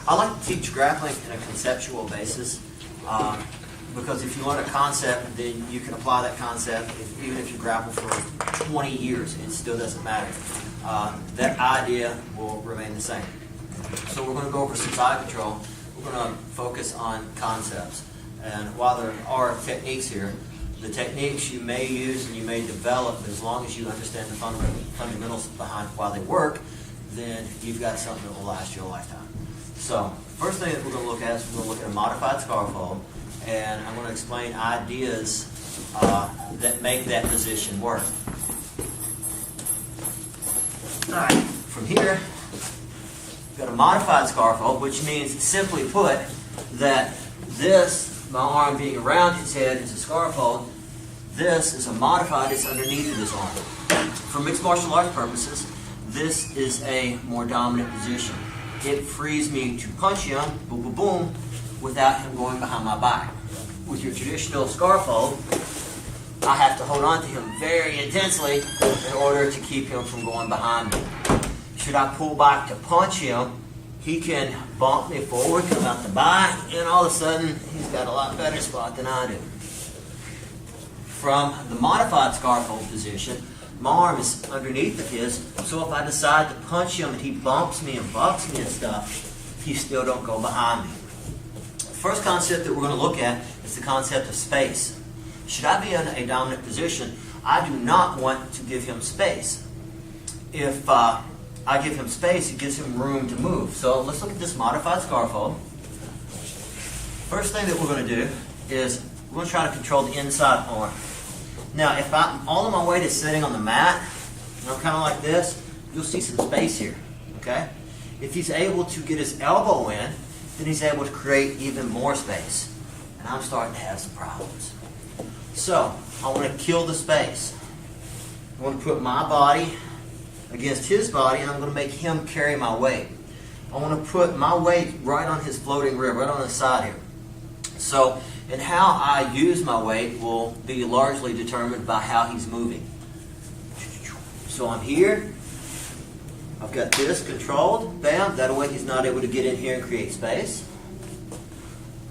I like to teach grappling in a conceptual basis because if you learn a concept, then you can apply that concept even if you grapple for 20 years. It still doesn't matter. That idea will remain the same. So we're going to go over some side control. We're going to focus on concepts. And while there are techniques here, the techniques you may use and you may develop, as long as you understand the fundamentals behind why they work, then you've got something that will last you a lifetime. So, first thing that we're going to look at is we're going to look at a modified scarf hold, and I'm going to explain ideas that make that position work. Alright, from here, we've got a modified scarf hold, which means, simply put, that this, my arm being around his head, is a scarf hold. This is a modified, it's underneath of his arm. For mixed martial arts purposes, this is a more dominant position. It frees me to punch him, boom, boom, boom, without him going behind my back. With your traditional scarf hold, I have to hold on to him very intensely in order to keep him from going behind me. Should I pull back to punch him, he can bump me forward, come out the back, and all of a sudden, he's got a lot better spot than I do. From the modified scarf hold position, my arm is underneath of his, so if I decide to punch him and he bumps me and bucks me and stuff, he still don't go behind me. The first concept that we're going to look at is the concept of space. Should I be in a dominant position, I do not want to give him space. If I give him space, it gives him room to move. So let's look at this modified scarf hold. First thing that we're going to do is we're going to try to control the inside arm. Now, if all of my weight is sitting on the mat, and I'm kind of like this, you'll see some space here, okay? If he's able to get his elbow in, then he's able to create even more space. And I'm starting to have some problems. So, I want to kill the space. I want to put my body against his body, and I'm going to make him carry my weight. I want to put my weight right on his floating rib, right on the side here. So, and how I use my weight will be largely determined by how he's moving. So I'm here. I've got this controlled. Bam. That way he's not able to get in here and create space.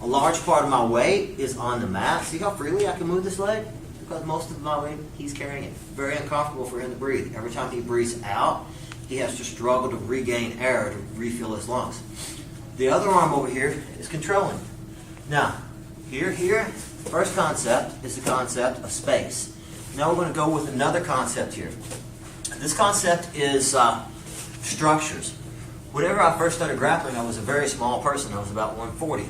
A large part of my weight is on the mat. See how freely I can move this leg? Because most of my weight, he's carrying it. Very uncomfortable for him to breathe. Every time he breathes out, he has to struggle to regain air to refill his lungs. The other arm over here is controlling. Now, here, first concept is the concept of space. Now we're going to go with another concept here. This concept is structures. Whenever I first started grappling, I was a very small person. I was about 140.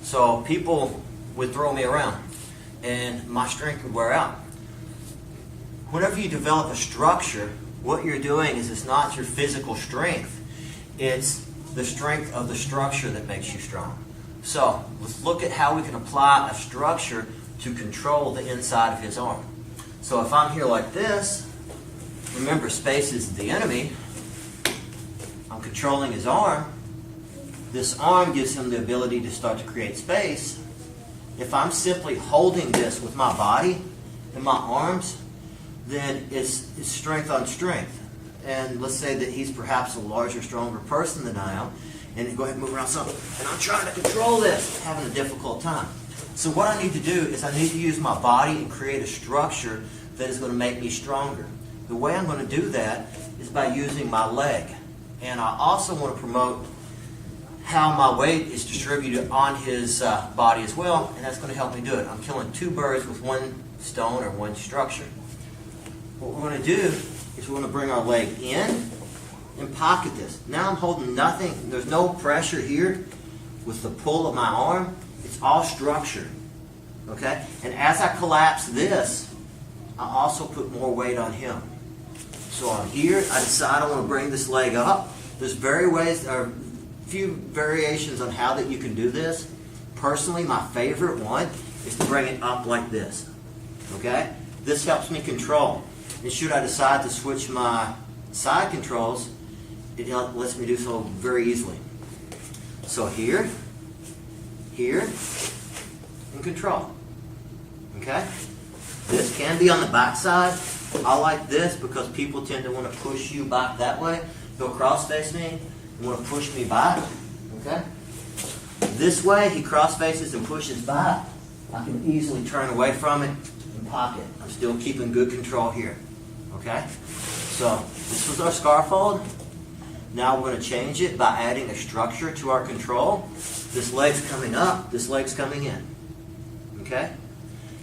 So people would throw me around, and my strength would wear out. Whenever you develop a structure, what you're doing is it's not your physical strength. It's the strength of the structure that makes you strong. So, let's look at how we can apply a structure to control the inside of his arm. So if I'm here like this, remember space is the enemy. I'm controlling his arm. This arm gives him the ability to start to create space. If I'm simply holding this with my body and my arms, then it's strength on strength. And let's say that he's perhaps a larger, stronger person than I am. And go ahead and move around something. And I'm trying to control this, having a difficult time. So what I need to do is I need to use my body and create a structure that is going to make me stronger. The way I'm going to do that is by using my leg. And I also want to promote how my weight is distributed on his body as well, and that's going to help me do it. I'm killing two birds with one stone or one structure. What we're going to do is we're going to bring our leg in and pocket this. Now I'm holding nothing. There's no pressure here with the pull of my arm. It's all structure. Okay? And as I collapse this, I also put more weight on him. So I'm here. I decide I want to bring this leg up. There's few variations on how that you can do this. Personally, my favorite one is to bring it up like this. Okay? This helps me control. And should I decide to switch my side controls, it lets me do so very easily. So here, and control. Okay? This can be on the back side. I like this because people tend to want to push you back that way. They'll cross face me and want to push me back. Okay? this way, he cross faces and pushes back, I can easily turn away from it and pocket. I'm still keeping good control here. Okay? So this was our scar fold. Now we're going to change it by adding a structure to our control. This leg's coming up, this leg's coming in. Okay?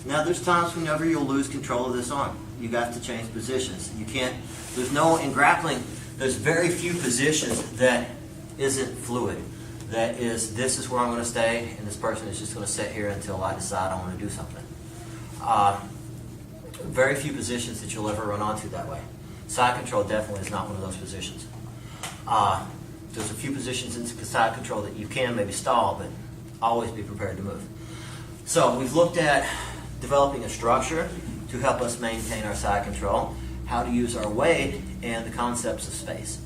Now there's times whenever you'll lose control of this arm. You got to change positions. You can't, in grappling, there's very few positions that isn't fluid. That is, this is where I'm going to stay, and this person is just going to sit here until I decide I want to do something. Very few positions that you'll ever run onto that way. Side control definitely is not one of those positions. There's a few positions in side control that you can maybe stall, but always be prepared to move. So we've looked at developing a structure to help us maintain our side control, how to use our weight, and the concepts of space.